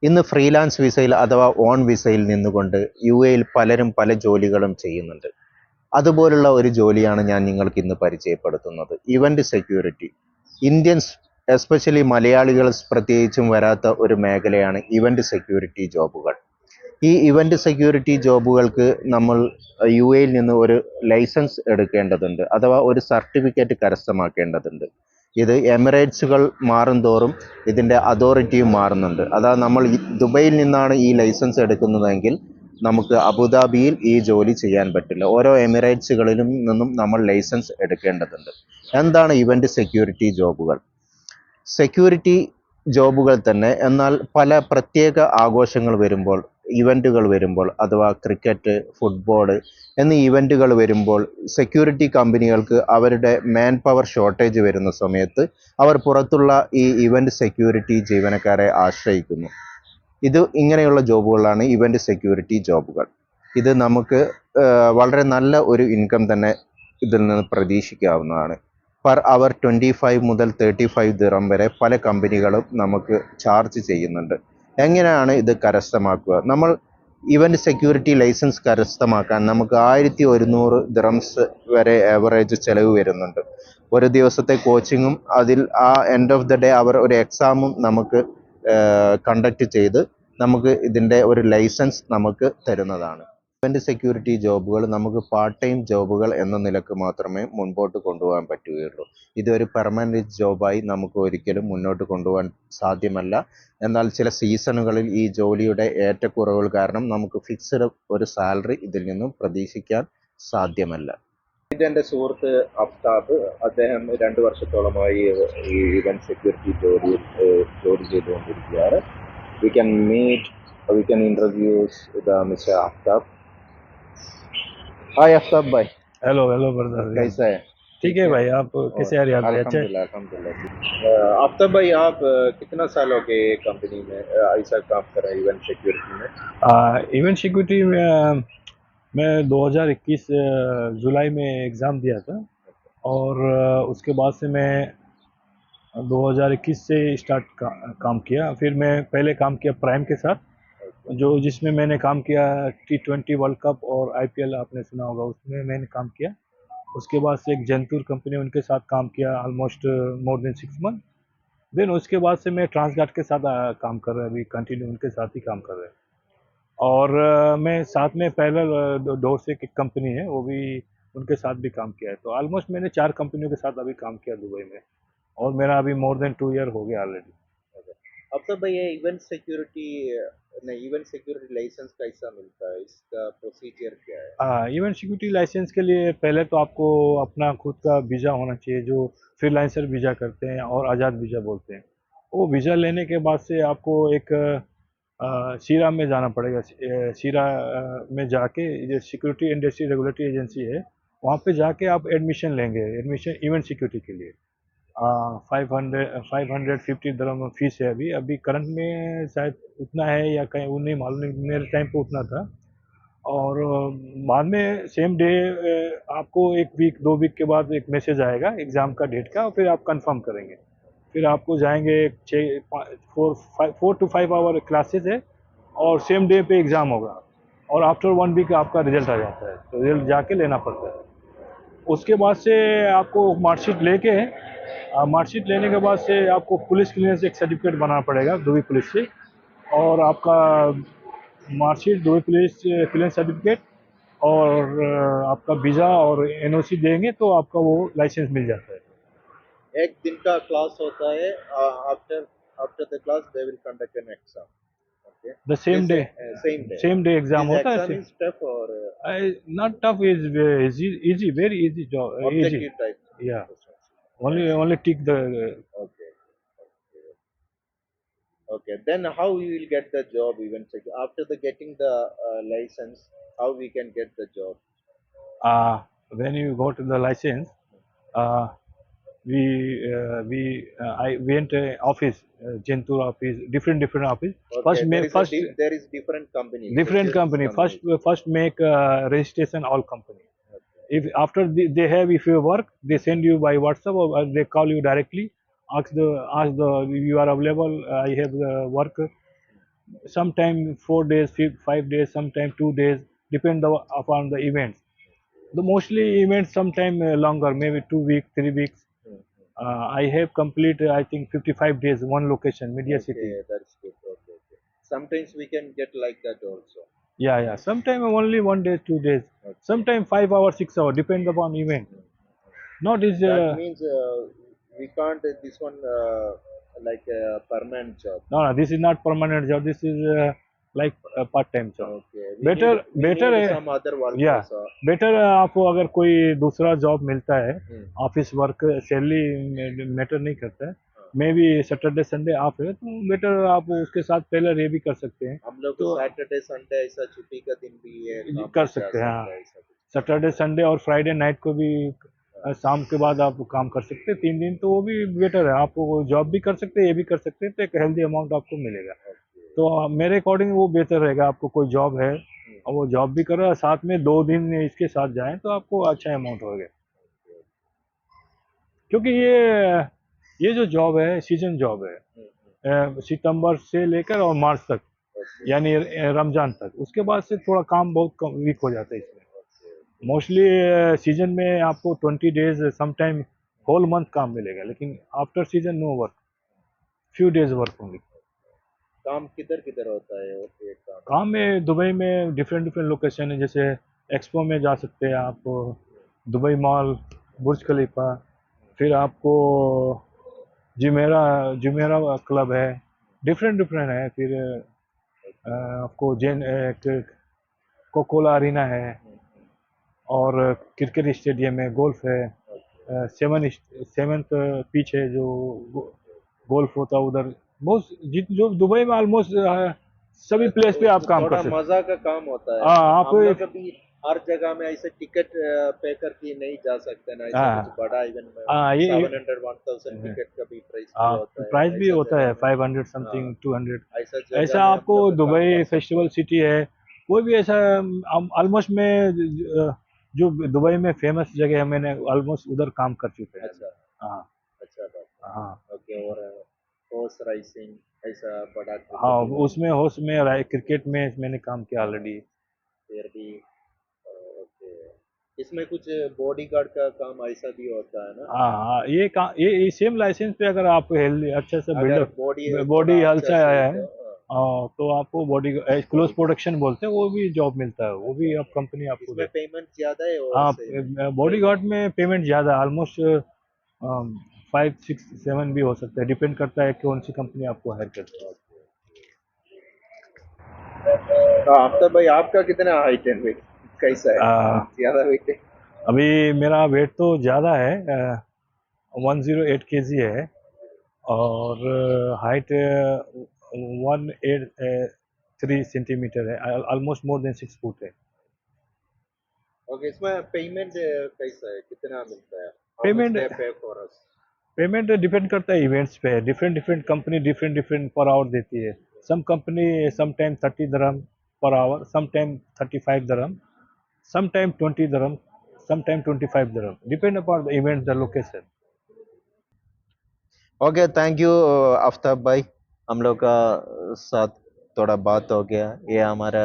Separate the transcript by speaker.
Speaker 1: ഇന്ന് ഫ്രീലാൻസ് വിസയിൽ അഥവാ ഓൺ വിസയിൽ നിന്നുകൊണ്ട് യു.എയിൽ പലരും പല ജോലികളും ചെയ്യുന്നുണ്ട്. അതുപോലുള്ള ഒരു ജോലിയാണ് ഞാൻ നിങ്ങൾക്ക് ഇന്ന് പരിചയപ്പെടുത്തുന്നത്. Event security. ഇന്ത്യൻസ് എസ്പെഷ്യലി മലയാളികൾ പ്രത്യേകിച്ചും വരാത്ത ഒരു മേഖലയാണ് ഇവന്റ് സെക്യൂരിറ്റി ജോബുകൾ. ഈ ഇവന്റ് സെക്യൂരിറ്റി ജോബുകൾക്ക് നമ്മൾ യു.എയിൽ നിന്ന് ഒരു ലൈസൻസ് എടുക്കേണ്ടതുണ്ട്, അഥവാ ഒരു സർട്ടിഫിക്കറ്റ് കരസ്ഥമാക്കേണ്ടതുണ്ട്. ഇത് എമിറേറ്റ്സുകൾ മാറും തോറും ഇതിൻ്റെ അതോറിറ്റിയും മാറുന്നുണ്ട്. അതാ നമ്മൾ ദുബൈയിൽ നിന്നാണ് ഈ ലൈസൻസ് എടുക്കുന്നതെങ്കിൽ നമുക്ക് അബുദാബിയിൽ ഈ ജോലി ചെയ്യാൻ പറ്റില്ല. ഓരോ എമിറേറ്റ്സുകളിലും നിന്നും നമ്മൾ ലൈസൻസ് എടുക്കേണ്ടതുണ്ട്. എന്താണ് ഇവന്റ് സെക്യൂരിറ്റി ജോബുകൾ? സെക്യൂരിറ്റി ജോബുകൾ തന്നെ, എന്നാൽ പല പ്രത്യേക ആഘോഷങ്ങൾ വരുമ്പോൾ, ഇവൻറ്റുകൾ വരുമ്പോൾ, അഥവാ ക്രിക്കറ്റ്, ഫുട്ബോൾ എന്നീ ഇവൻറ്റുകൾ വരുമ്പോൾ സെക്യൂരിറ്റി കമ്പനികൾക്ക് അവരുടെ മാൻ പവർ ഷോർട്ടേജ് വരുന്ന സമയത്ത് അവർ പുറത്തുള്ള ഈ ഇവൻറ്റ് സെക്യൂരിറ്റി ജീവനക്കാരെ ആശ്രയിക്കുന്നു. ഇങ്ങനെയുള്ള ജോബുകളാണ് ഇവൻറ്റ് സെക്യൂരിറ്റി ജോബുകൾ. ഇത് നമുക്ക് വളരെ നല്ല ഒരു ഇൻകം തന്നെ ഇതിൽ നിന്ന് പ്രതീക്ഷിക്കാവുന്നതാണ്. പെർ അവർ 25 മുതൽ 35 ദിറം വരെ പല കമ്പനികളും നമുക്ക് ചാർജ് ചെയ്യുന്നുണ്ട്. എങ്ങനെയാണ് ഇത് കരസ്ഥമാക്കുക? നമ്മൾ ഇവന്റ് സെക്യൂരിറ്റി ലൈസൻസ് കരസ്ഥമാക്കാൻ നമുക്ക് 1100 ദിറംസ് വരെ ആവറേജ് ചിലവ് വരുന്നുണ്ട്. ഒരു ദിവസത്തെ കോച്ചിങ്ങും അതിൽ എൻഡ് ഓഫ് ദ ഡേ അവർ ഒരു എക്സാമും നമുക്ക് കണ്ടക്ട് ചെയ്ത് നമുക്ക് ഇതിൻ്റെ ഒരു ലൈസൻസ് നമുക്ക് തരുന്നതാണ്. ഇവന്റ് സെക്യൂരിറ്റി ജോബുകൾ നമുക്ക് പാർട്ട് ടൈം ജോബുകൾ എന്ന നിലക്ക് മാത്രമേ മുൻപോട്ട് കൊണ്ടുപോകാൻ പറ്റുകയുള്ളൂ. ഇതൊരു പെർമനന്റ് ജോബായി നമുക്ക് ഒരിക്കലും മുന്നോട്ട് കൊണ്ടുപോകാൻ സാധ്യമല്ല. എന്നാൽ ചില സീസണുകളിൽ ഈ ജോലിയുടെ ഏറ്റക്കുറവുകൾ കാരണം നമുക്ക് ഫിക്സ്ഡ് ഒരു സാലറി ഇതിൽ നിന്നും പ്രതീക്ഷിക്കാൻ സാധ്യമല്ല. ഇതെൻ്റെ സുഹൃത്ത് അഫ്താബ്. അദ്ദേഹം 2 വർഷത്തോളമായി ഈ ഇവന്റ് സെക്യൂരിറ്റി ജോലി ചെയ്തുകൊണ്ടിരിക്കുകയാണ്. We can introduce the Mr. Aftab. हाय आफ्ताब भाई,
Speaker 2: हेलो हेलो ब्रदर,
Speaker 1: कैसा है?
Speaker 2: ठीक है भाई। आप कैसे आ रहे हैं? अच्छे।
Speaker 1: अल्हम्दुलिल्लाह अल्हम्दुलिल्लाह। आफ्ताब भाई, आप कितना साल हो गए कंपनी में ऐसा काम कर रहे हैं इवेंट सिक्योरिटी में?
Speaker 2: इवेंट सिक्योरिटी में मैं 2021 जुलाई में एग्ज़ाम दिया था, और उसके बाद से मैं 2021 से काम किया। फिर मैं पहले काम किया प्राइम के साथ, जिसमें मैंने काम किया T20 वर्ल्ड कप और IPL, आपने सुना होगा, उसमें मैंने काम किया। उसके बाद से एक जंतूर कंपनी, उनके साथ काम किया almost more than 6 month. Then उसके बाद से मैं ट्रांसगार्ड के साथ काम कर रहा है, अभी कंटिन्यू उनके साथ ही काम कर रहे हैं। और मैं साथ में पैरेलल डोर से एक कंपनी है, वो भी उनके साथ भी काम किया है। तो ऑलमोस्ट मैंने 4 कंपनियों के साथ अभी काम किया दुबई में, और मेरा अभी मोर देन 2 ईयर हो गया ऑलरेडी।
Speaker 1: अब तो भैया इवेंट सिक्योरिटी लाइसेंस कैसा मिलता है, इसका प्रोसीजर क्या है?
Speaker 2: इवेंट सिक्योरिटी लाइसेंस के लिए पहले तो आपको अपना खुद का वीज़ा होना चाहिए, जो फ्रीलांसर वीज़ा करते हैं और आज़ाद वीज़ा बोलते हैं। वो वीज़ा लेने के बाद से आपको एक शीरा में जाना पड़ेगा। शीरा में जाके, जो सिक्योरिटी इंडस्ट्री रेगुलेटरी एजेंसी है, वहाँ पे जाके आप एडमिशन लेंगे, एडमिशन इवेंट सिक्योरिटी के लिए। 550 दिरहम फीस है अभी करंट में, शायद उतना है या कहीं, वो नहीं मालूम, मेरे टाइम पे उतना था। और बाद में सेम डे आपको 1 वीक 2 वीक के बाद एक मैसेज आएगा एग्ज़ाम का डेट का, और फिर आप कंफर्म करेंगे। फिर आपको जाएंगे 4 to 5 आवर क्लासेस है, और सेम डे पे एग्ज़ाम होगा, और आफ्टर 1 वीक आपका रिजल्ट आ जाता है। तो रिजल्ट जाके लेना पड़ता है। उसके बाद से आपको मार्कशीट लेने के बाद से आपको पुलिस क्लियरेंस एक सर्टिफिकेट बनाना पड़ेगा दुबई पुलिस से, और आपका marksheet, Dubai police clearance certificate, और आपका वीज़ा और NOC देंगे तो आपका वो लाइसेंस मिल जाता है।
Speaker 1: एक दिन का क्लास होता है, after the class they will conduct an exam. Okay,
Speaker 2: the same day
Speaker 1: same day
Speaker 2: exam होता है।
Speaker 1: एग्जाम इज टफ और
Speaker 2: not tough, is easy, very easy job, easy,
Speaker 1: objective type?
Speaker 2: yeah, only tick the
Speaker 1: Okay, okay. Then how we will get the job even after the getting the license? How we can get the job?
Speaker 2: when you go to the license, uh, I went office, Gentur office, different office.
Speaker 1: Okay,
Speaker 2: First
Speaker 1: there is different company.
Speaker 2: different company. First make registration all company. If after they have, if you work, they send you by WhatsApp, or they call you directly. Ask the you are available. I have the work. sometime 4 days, 5 days, sometime 2 days, depend upon the events. The mostly events sometime longer, maybe 2 weeks, 3 weeks. I have complete, I think 55 days, one location, Media City.
Speaker 1: Okay, that's good. Okay, okay. Sometimes we can get like that also.
Speaker 2: Yeah, yeah. Sometime only 1 day, 2 days.
Speaker 1: Okay.
Speaker 2: Sometime 5 hours, 6 hours, depend upon event. Not is
Speaker 1: That means we can't this one like a permanent job.
Speaker 2: no, this is not permanent job. This is like a part-time job.
Speaker 1: Okay,
Speaker 2: better better
Speaker 1: need
Speaker 2: है
Speaker 1: some other work
Speaker 2: या
Speaker 1: also.
Speaker 2: Better आपको अगर कोई दूसरा job मिलता है,
Speaker 1: हम्म,
Speaker 2: office work, salary matter नहीं करता है,
Speaker 1: हाँ।
Speaker 2: मे भी सैटरडे संडे ऑफ है, तो बेटर आप उसके साथ पहले ये भी कर सकते हैं,
Speaker 1: हम लोग
Speaker 2: तो
Speaker 1: सैटरडे संडे ऐसा छुट्टी का दिन भी है, काम
Speaker 2: कर
Speaker 1: पे जा
Speaker 2: सकते हैं। हाँ,
Speaker 1: सकता है, ऐसा कुछ।
Speaker 2: सैटरडे संडे और फ्राइडे नाइट को भी शाम के बाद आप काम कर सकते हैं 3 दिन, तो वो भी बेटर है। आप जॉब भी कर सकते हैं, ये भी कर सकते हैं, तो एक हेल्दी अमाउंट आपको मिलेगा। तो मेरे अकॉर्डिंग वो बेहतर रहेगा। आपको कोई जॉब है और वो जॉब भी कर रहा है, साथ में 2 दिन इसके साथ जाएं, तो आपको अच्छा अमाउंट होगा। क्योंकि ये जो जॉब है सीजन जॉब है, सितंबर से लेकर और मार्च तक, यानी रमजान तक। उसके बाद से थोड़ा काम बहुत वीक हो जाता है इसमें। मोस्टली सीजन में आपको 20 डेज, समटाइम होल मंथ काम मिलेगा, लेकिन after season no work, few days work होंगे।
Speaker 1: काम किधर किधर होता है ओके
Speaker 2: काम में दुबई में डिफरेंट डिफरेंट लोकेशन है, जैसे एक्सपो में जा सकते हैं आप, दुबई मॉल, बुर्ज खलीफा, फिर आपको जुमेरा जुमेरा क्लब है, डिफरेंट डिफरेंट है। फिर आपको कोकोला अरीना है, और क्रिकेट स्टेडियम है, गोल्फ है, सेवन्थ पिच है जो गोल्फ होता है उधर। बहुत जो दुबई में ऑलमोस्ट सभी प्लेस पे आप काम कर
Speaker 1: थोड़ा
Speaker 2: सकते हैं।
Speaker 1: मजा का काम होता है।
Speaker 2: हाँ, आप
Speaker 1: हम लोग अभी हर जगह में ऐसे टिकट पे करके नहीं जा सकते ना, ऐसा
Speaker 2: हाँ,
Speaker 1: कुछ बड़ा इवेंट में
Speaker 2: हाँ, ये
Speaker 1: 700 1000 टिकट का भी प्राइस भी होता है,
Speaker 2: प्राइस भी
Speaker 1: ऐसा
Speaker 2: होता है
Speaker 1: जगह में
Speaker 2: 500 समथिंग, 200।
Speaker 1: ऐसा जगह
Speaker 2: ऐसा
Speaker 1: में हम
Speaker 2: आपको
Speaker 1: लोग काम
Speaker 2: दुबई
Speaker 1: कर सकते
Speaker 2: फेस्टिवल सिटी है, कोई भी ऐसा ऑलमोस्ट में जो दुबई में फेमस जगह है, मैंने ऑलमोस्ट उधर काम कर चुके हैं।
Speaker 1: अच्छा
Speaker 2: हाँ,
Speaker 1: अच्छा बात
Speaker 2: हाँ,
Speaker 1: ओके। और हॉर्स राइसिंग ऐसा बड़ा
Speaker 2: हाँ,
Speaker 1: cricket
Speaker 2: उसमें होस्ट में क्रिकेट में मैंने काम किया ऑलरेडी।
Speaker 1: फिर भी ओके। इसमें कुछ बॉडीगार्ड का काम ऐसा भी होता है ना?
Speaker 2: हाँ, हाँ, ये सेम लाइसेंस पे अगर आप हेल्दी अच्छे से
Speaker 1: अगर
Speaker 2: बिल्डअप
Speaker 1: बॉडी
Speaker 2: बॉडी
Speaker 1: थोड़ा
Speaker 2: अच्छा
Speaker 1: अच्छा से
Speaker 2: है,
Speaker 1: तो
Speaker 2: तो आपको बॉडी क्लोज प्रोडक्शन बोलते हैं, वो भी जॉब मिलता है, वो भी आप कंपनी आपको
Speaker 1: इसमें
Speaker 2: दे।
Speaker 1: पेमेंट ज्यादा है और
Speaker 2: हाँ, बॉडी गार्ड में पेमेंट ज़्यादा है, ऑलमोस्ट 5 6 7 भी हो सकता है, डिपेंड करता है कौन सी कंपनी आपको हायर करती है।
Speaker 1: आफ्टर भाई आपका कितना हाइट है वेट कैसा है?
Speaker 2: आ,
Speaker 1: ज्यादा वेट है?
Speaker 2: अभी मेरा वेट तो ज़्यादा है, 108 kg है, और हाइट 183 सेंटीमीटर है, ऑलमोस्ट मोर देन 6 फुट है।
Speaker 1: ओके, इसमें पेमेंट कैसा है, कितना मिलता है? हाउ मच
Speaker 2: पेमेंट
Speaker 1: दे पे फॉर अस?
Speaker 2: पेमेंट डिपेंड करता है इवेंट्स पे, different different company different different per hour देती है। Some company some time 30 dirham per hour, some time 35 dirham, some time 20 dirham, some time 25 dirham, depend upon the event, the location.
Speaker 1: Okay, thank you Aftab भाई, हम लोग का साथ थोड़ा बात हो गया। ये हमारा